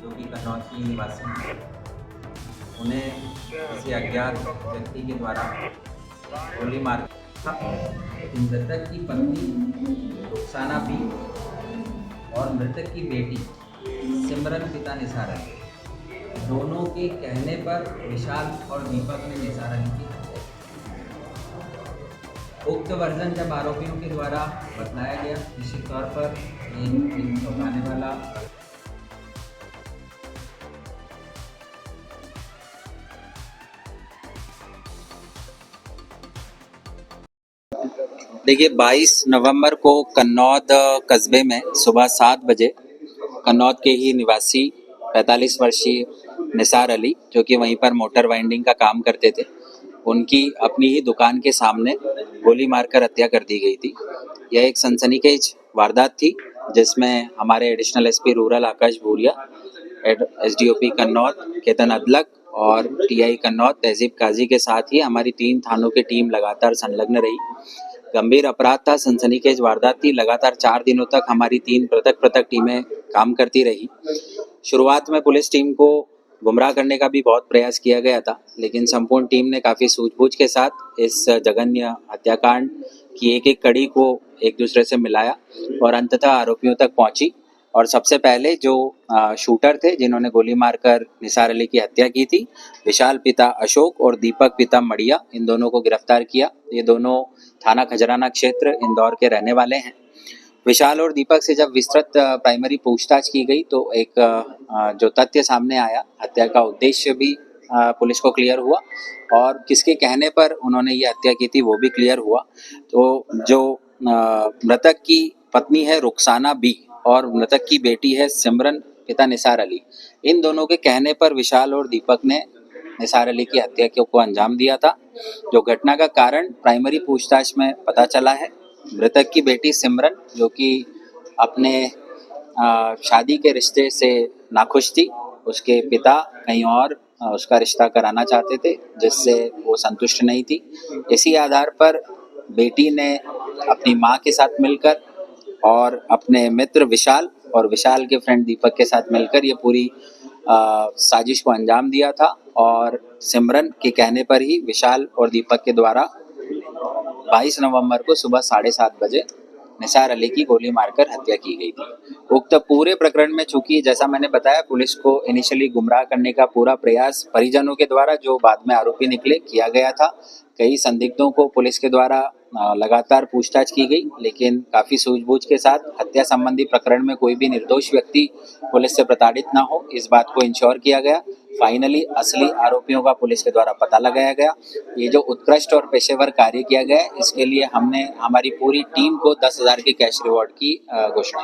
जो कि कन्नौज की निवासी हैं, उन्हें किसी अज्ञात व्यक्ति के द्वारा गोली मार था। मृतक की पत्नी रुखसाना बी और मृतक की बेटी सिमरन पिता निसार अली, दोनों के कहने पर विशाल और दीपक ने निसार अली की हत्या की। उक्त वर्जन जब आरोपियों के द्वारा बतलाया गया, निश्चित तौर पर एक चौंकाने वाला देखिए 22 नवंबर को कन्नौद कस्बे में सुबह 7 बजे कन्नौद के ही निवासी 45 वर्षीय निसार अली, जो कि वहीं पर मोटर वाइंडिंग का काम करते थे, उनकी अपनी ही दुकान के सामने गोली मारकर हत्या कर दी गई थी। यह एक सनसनीखेज वारदात थी, जिसमें हमारे एडिशनल एसपी रूरल आकाश भूरिया, एसडीओपी कन्नौद केतन अदलक और टीआई कन्नौद तहजीब काजी के साथ ही हमारी 3 थानों की टीम लगातार संलग्न रही। गंभीर अपराध था, सनसनीखेज वारदात थी। लगातार 4 दिनों तक हमारी 3 पृथक टीमें काम करती रही। शुरुआत में पुलिस टीम को गुमराह करने का भी बहुत प्रयास किया गया था, लेकिन संपूर्ण टीम ने काफ़ी सूझबूझ के साथ इस जघन्य हत्याकांड की एक कड़ी को एक दूसरे से मिलाया और अंततः आरोपियों तक पहुंची। और सबसे पहले जो शूटर थे, जिन्होंने गोली मारकर निसार अली की हत्या की थी, विशाल पिता अशोक और दीपक पिता मड़िया, इन दोनों को गिरफ्तार किया। ये दोनों थाना खजराना क्षेत्र इंदौर के रहने वाले हैं। विशाल और दीपक से जब विस्तृत प्राइमरी पूछताछ की गई तो एक जो तथ्य सामने आया, हत्या का उद्देश्य भी पुलिस को क्लियर हुआ और किसके कहने पर उन्होंने ये हत्या की थी वो भी क्लियर हुआ। तो जो मृतक की पत्नी है रुखसाना बी और मृतक की बेटी है सिमरन पिता निसार अली, इन दोनों के कहने पर विशाल और दीपक ने निसार अली की हत्या को अंजाम दिया था। जो घटना का कारण प्राइमरी पूछताछ में पता चला है, मृतक की बेटी सिमरन, जो कि अपने शादी के रिश्ते से नाखुश थी, उसके पिता कहीं और उसका रिश्ता कराना चाहते थे, जिससे वो संतुष्ट नहीं थी। इसी आधार पर बेटी ने अपनी माँ के साथ मिलकर और अपने मित्र विशाल और विशाल के फ्रेंड दीपक के साथ मिलकर ये पूरी साजिश को अंजाम दिया था और सिमरन के कहने पर ही विशाल और दीपक के द्वारा 22 नवंबर को सुबह 7:30 बजे निसार अली की गोली मारकर हत्या की गई थी। उक्त पूरे प्रकरण में चूंकि जैसा मैंने बताया, पुलिस को इनिशियली गुमराह करने का पूरा प्रयास परिजनों के द्वारा, जो बाद में आरोपी निकले, किया गया था। कई संदिग्धों को पुलिस के द्वारा लगातार पूछताछ की गई, लेकिन काफ़ी सूझबूझ के साथ हत्या संबंधी प्रकरण में कोई भी निर्दोष व्यक्ति पुलिस से प्रताड़ित ना हो, इस बात को इंश्योर किया गया। फाइनली असली आरोपियों का पुलिस के द्वारा पता लगाया गया। ये जो उत्कृष्ट और पेशेवर कार्य किया गया है, इसके लिए हमने हमारी पूरी टीम को 10,000 के कैश रिवॉर्ड की घोषणा